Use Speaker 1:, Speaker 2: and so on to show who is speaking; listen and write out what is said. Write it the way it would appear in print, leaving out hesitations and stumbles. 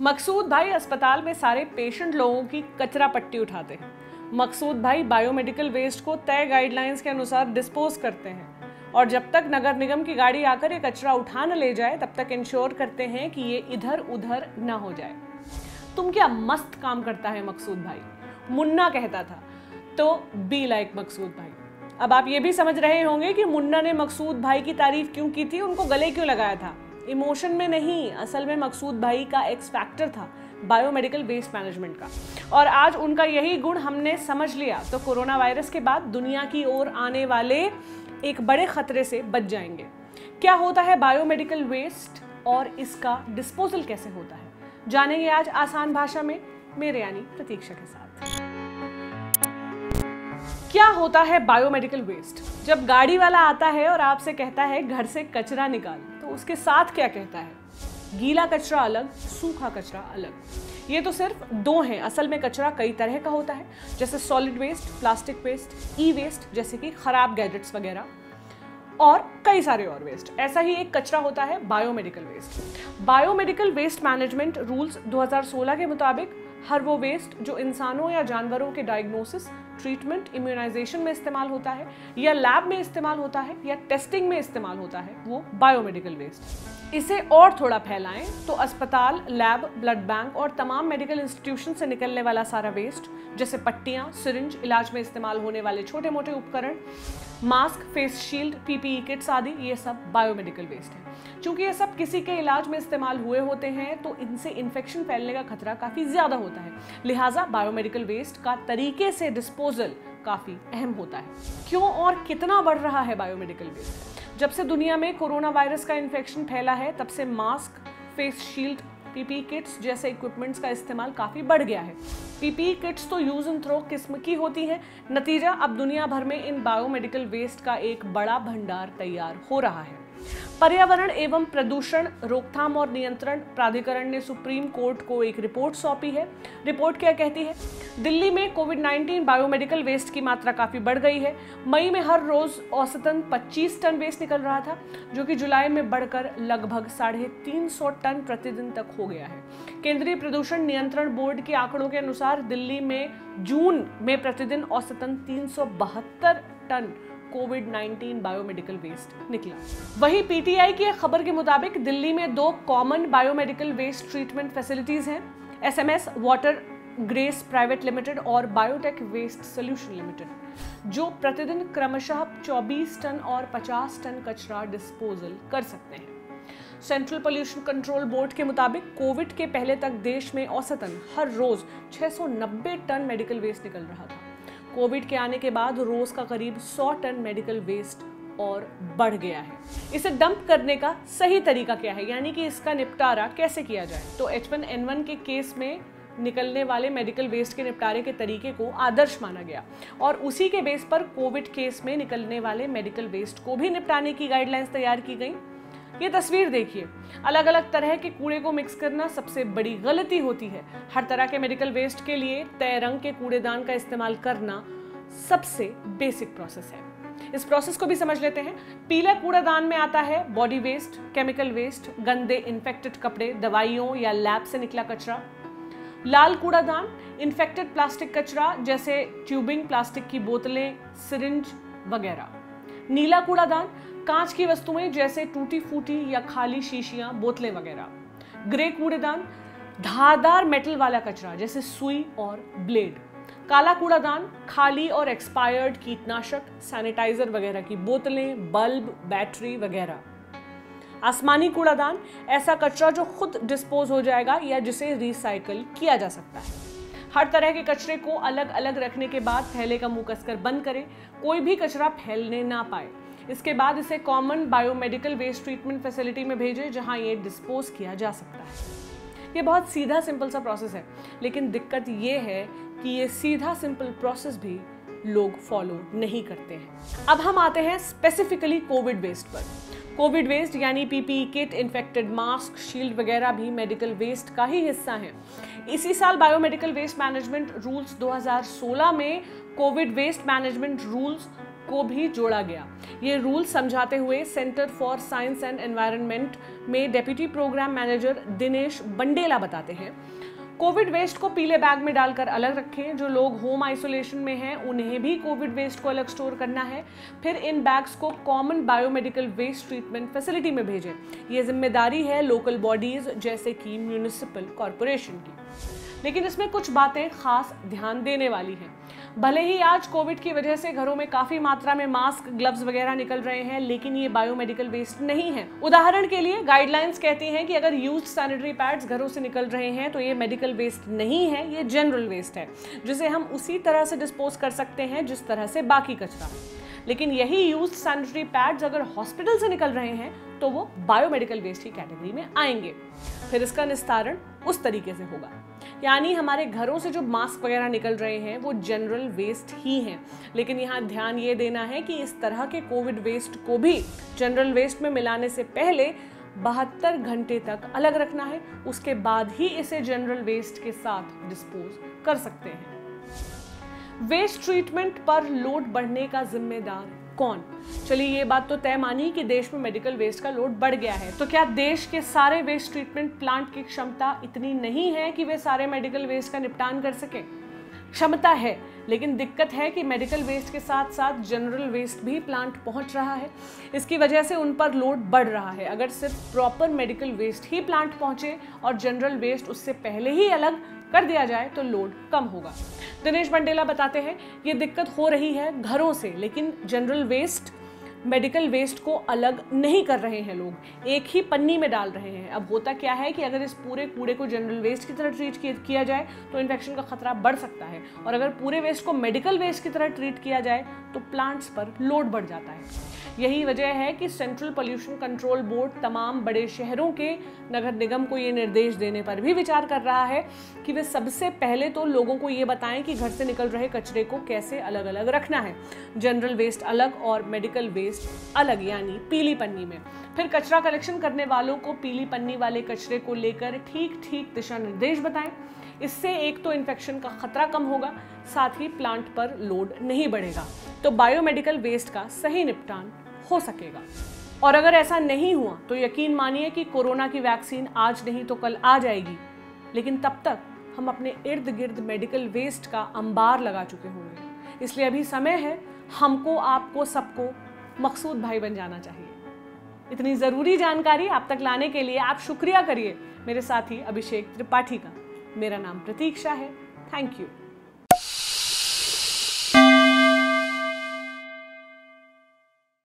Speaker 1: मकसूद भाई अस्पताल में सारे पेशेंट लोगों की कचरा पट्टी उठाते हैं। मकसूद भाई बायोमेडिकल वेस्ट को तय गाइडलाइंस के अनुसार डिस्पोज करते हैं और जब तक नगर निगम की गाड़ी आकर ये कचरा उठा न ले जाए तब तक इंश्योर करते हैं कि ये इधर उधर न हो जाए। तुम क्या मस्त काम करता है मकसूद भाई, मुन्ना कहता था। तो बी लाइक मकसूद भाई। अब आप ये भी समझ रहे होंगे कि मुन्ना ने मकसूद भाई की तारीफ क्यों की थी, उनको गले क्यों लगाया था। इमोशन में नहीं, असल में मकसूद भाई का एक्स फैक्टर था बायोमेडिकल वेस्ट मैनेजमेंट का, और आज उनका यही गुण हमने समझ लिया तो कोरोना वायरस के बाद दुनिया की ओर आने वाले एक बड़े खतरे से बच जाएंगे। क्या होता है बायोमेडिकल वेस्ट और इसका डिस्पोजल कैसे होता है, जानेंगे आज आसान भाषा में मेरे यानी प्रतीक्षा के साथ। क्या होता है बायोमेडिकल वेस्ट? जब गाड़ी वाला आता है और आपसे कहता है घर से कचरा निकाल, तो उसके साथ क्या कहता है? गीला कचरा अलग, सूखा कचरा अलग। ये तो सिर्फ दो हैं, असल में कचरा कई तरह का होता है, जैसे सॉलिड वेस्ट, प्लास्टिक वेस्ट, ई वेस्ट जैसे कि खराब गैजेट्स वगैरह, और कई सारे और वेस्ट। ऐसा ही एक कचरा होता है biomedical waste. Biomedical waste management rules 2016 के मुताबिक हर वो वेस्ट जो इंसानों या जानवरों के डायग्नोसिस, ट्रीटमेंट, इम्यूनाइजेशन में इस्तेमाल होता है या लैब में इस्तेमाल होता है या टेस्टिंग में इस्तेमाल होता है, वो बायोमेडिकल वेस्ट। इसे और थोड़ा फैलाएं तो अस्पताल, लैब, ब्लड बैंक और तमाम मेडिकल इंस्टीट्यूशन से निकलने वाला सारा वेस्ट जैसे पट्टियां, सिरिंज, इलाज में इस्तेमाल होने वाले छोटे मोटे उपकरण, mask, face shield, PPE kits आदि, ये सब बायोमेडिकल वेस्ट है। चूंकि ये सब किसी के इलाज में इस्तेमाल हुए होते हैं तो इनसे इन्फेक्शन फैलने का खतरा काफी ज्यादा होता है, लिहाजा बायोमेडिकल वेस्ट का तरीके से डिस्पोजल काफी अहम होता है। क्यों और कितना बढ़ रहा है बायोमेडिकल वेस्ट? जब से दुनिया में कोरोना वायरस का इन्फेक्शन फैला है तब से mask, face shield, PPE kits जैसे इक्विपमेंट्स का इस्तेमाल काफी बढ़ गया है। पीपीई किट्स तो यूज एंड थ्रो किस्म की होती हैं। नतीजा, अब दुनिया भर में इन बायोमेडिकल वेस्ट का एक बड़ा भंडार तैयार हो रहा है। पर्यावरण एवं प्रदूषण रोकथाम और नियंत्रण प्राधिकरण ने सुप्रीम कोर्ट को एक रिपोर्ट सौंपी है। रिपोर्ट क्या कहती है? दिल्ली में कोविड-19 बायोमेडिकल वेस्ट की मात्रा काफी बढ़ गई है। मई में हर रोज औसतन 25 टन वेस्ट निकल रहा था, जो कि जुलाई में बढ़कर लगभग 350 टन प्रतिदिन तक हो गया है। केंद्रीय प्रदूषण नियंत्रण बोर्ड के आंकड़ों के अनुसार दिल्ली में जून में प्रतिदिन औसतन 372 टन कोविड-19 बायोमेडिकल वेस्ट निकला। वहीं पीटीआई की एक खबर के मुताबिक दिल्ली में 2 common biomedical waste treatment facilities हैं, SMS water grace private limited और बायोटेक वेस्ट सोल्यूशन लिमिटेड, जो प्रतिदिन क्रमशः 24 टन और 50 टन कचरा डिस्पोजल कर सकते हैं। सेंट्रल पोल्यूशन कंट्रोल बोर्ड के मुताबिक कोविड के पहले तक देश में औसतन हर रोज 690 टन मेडिकल वेस्ट निकल रहा था। कोविड के आने के बाद रोज का करीब 100 टन मेडिकल वेस्ट और बढ़ गया है। इसे डंप करने का सही तरीका क्या है, यानी कि इसका निपटारा कैसे किया जाए? तो H1N1 के केस में निकलने वाले मेडिकल वेस्ट के निपटारे के तरीके को आदर्श माना गया और उसी के बेस पर कोविड केस में निकलने वाले मेडिकल वेस्ट को भी निपटाने की गाइडलाइंस तैयार की गई। ये तस्वीर देखिए, अलग अलग तरह के कूड़े को मिक्स करना सबसे बड़ी गलती होती है। हर तरह के मेडिकल वेस्ट के लिए तय रंग के कूड़ेदान का इस्तेमाल करना सबसे बेसिक प्रोसेस है। इस प्रोसेस को भी समझ लेते हैं। पीला कूड़ेदान में आता है बॉडी वेस्ट, केमिकल वेस्ट, गंदे इन्फेक्टेड कपड़े, दवाइयों या लैब से निकला कचरा। लाल कूड़ादान इन्फेक्टेड प्लास्टिक कचरा जैसे ट्यूबिंग, प्लास्टिक की बोतलें, सिरिंज वगैरह। नीला कूड़ादान कांच की वस्तुएं जैसे टूटी फूटी या खाली शीशियां, बोतलें वगैरह। ग्रे कूड़ेदान धारदार मेटल वाला कचरा जैसे सुई और ब्लेड। काला कूड़ादान खाली और एक्सपायर्ड कीटनाशक, सैनिटाइजर वगैरह की बोतलें, बल्ब, बैटरी वगैरह। आसमानी कूड़ादान ऐसा कचरा जो खुद डिस्पोज हो जाएगा या जिसे रिसाइकल किया जा सकता है। हर तरह के कचरे को अलग अलग रखने के बाद थैले का मुंह कसकर बंद करें, कोई भी कचरा फैलने ना पाए। इसके बाद इसे common biomedical waste treatment facility में भेजें जहां ये डिस्पोज किया जा सकता है। ये बहुत सीधा सिंपल सा प्रोसेस है, लेकिन दिक्कत ये है कि ये सीधा सिंपल प्रोसेस भी लोग फॉलो नहीं करते हैं। अब हम आते हैं स्पेसिफिकली कोविड वेस्ट पर। कोविड वेस्ट यानी PPE kit, infected mask, shield वगैरह भी मेडिकल वेस्ट का ही हिस्सा है। इसी साल बायोमेडिकल वेस्ट मैनेजमेंट रूल्स 2016 में कोविड वेस्ट मैनेजमेंट रूल्स को भी जोड़ा गया। ये रूल समझाते हुए centre for science and environment में डेप्यूटी प्रोग्राम मैनेजर दिनेश बंडेला बताते हैं, कोविड वेस्ट को पीले बैग में डालकर अलग रखें। जो लोग होम आइसोलेशन में हैं उन्हें भी कोविड वेस्ट को अलग स्टोर करना है। फिर इन बैग्स को common biomedical waste treatment facility में भेजें। ये जिम्मेदारी है लोकल बॉडीज जैसे कि म्यूनिसिपल कॉरपोरेशन की। लेकिन इसमें कुछ बातें खास ध्यान देने वाली हैं। भले ही आज कोविड की वजह से घरों में काफी मात्रा में मास्क, ग्लव्स वगैरह निकल रहे हैं, लेकिन ये बायोमेडिकल वेस्ट नहीं है। उदाहरण के लिए गाइडलाइंस कहती हैं कि अगर यूज्ड सैनिटरी पैड्स घरों से निकल रहे हैं तो ये मेडिकल वेस्ट नहीं है, ये जनरल वेस्ट है, जिसे हम उसी तरह से डिस्पोज कर सकते हैं जिस तरह से बाकी कचरा। लेकिन यही यूज्ड सैनिटरी पैड्स अगर हॉस्पिटल से निकल रहे हैं तो वो बायोमेडिकल वेस्ट की कैटेगरी में आएंगे। फिर इसका निस्तारण उस तरीके से होगा, यानी हमारे घरों से जो मास्क वगैरह निकल रहे हैं वो जनरल वेस्ट ही हैं। लेकिन यहाँ ध्यान ये देना है कि इस तरह के कोविड वेस्ट को भी जनरल वेस्ट में मिलाने से पहले 72 घंटे तक अलग रखना है, उसके बाद ही इसे जनरल वेस्ट के साथ डिस्पोज कर सकते हैं। वेस्ट ट्रीटमेंट पर लोड बढ़ने का जिम्मेदार कौन? चलिए ये बात तो तय मानी कि देश में मेडिकल वेस्ट का लोड बढ़ गया है, तो क्या देश के सारे वेस्ट ट्रीटमेंट प्लांट की क्षमता इतनी नहीं है कि वे सारे मेडिकल वेस्ट का निपटान कर सके? क्षमता है, लेकिन दिक्कत है कि मेडिकल वेस्ट के साथ साथ जनरल वेस्ट भी प्लांट पहुंच रहा है। इसकी वजह से उन पर लोड बढ़ रहा है। अगर सिर्फ प्रॉपर मेडिकल वेस्ट ही प्लांट पहुंचे और जनरल वेस्ट उससे पहले ही अलग कर दिया जाए तो लोड कम होगा। दिनेश बंडेला बताते हैं ये दिक्कत हो रही है घरों से, लेकिन जनरल वेस्ट मेडिकल वेस्ट को अलग नहीं कर रहे हैं लोग, एक ही पन्नी में डाल रहे हैं। अब होता क्या है कि अगर इस पूरे कूड़े को जनरल वेस्ट की तरह ट्रीट किया जाए तो इन्फेक्शन का खतरा बढ़ सकता है, और अगर पूरे वेस्ट को मेडिकल वेस्ट की तरह ट्रीट किया जाए तो प्लांट्स पर लोड बढ़ जाता है। यही वजह है कि सेंट्रल पोल्यूशन कंट्रोल बोर्ड तमाम बड़े शहरों के नगर निगम को ये निर्देश देने पर भी विचार कर रहा है कि वे सबसे पहले तो लोगों को ये बताएं कि घर से निकल रहे कचरे को कैसे अलग अलग रखना है, जनरल वेस्ट अलग और मेडिकल वेस्ट अलग, यानी पीली पन्नी में। फिर कचरा कलेक्शन करने वालों को पीली पन्नी वाले कचरे को लेकर ठीक ठीक दिशा निर्देश बताएं। इससे एक तो इन्फेक्शन का खतरा कम होगा, साथ ही प्लांट पर लोड नहीं बढ़ेगा, तो बायोमेडिकल वेस्ट का सही निपटान हो सकेगा। और अगर ऐसा नहीं हुआ तो यकीन मानिए कि कोरोना की वैक्सीन आज नहीं तो कल आ जाएगी, लेकिन तब तक हम अपने इर्द गिर्द मेडिकल वेस्ट का अंबार लगा चुके होंगे। इसलिए अभी समय है, हमको, आपको, सबको मकसूद भाई बन जाना चाहिए। इतनी ज़रूरी जानकारी आप तक लाने के लिए आप शुक्रिया करिए मेरे साथी अभिषेक त्रिपाठी का। मेरा नाम प्रतीक्षा है। Thank you.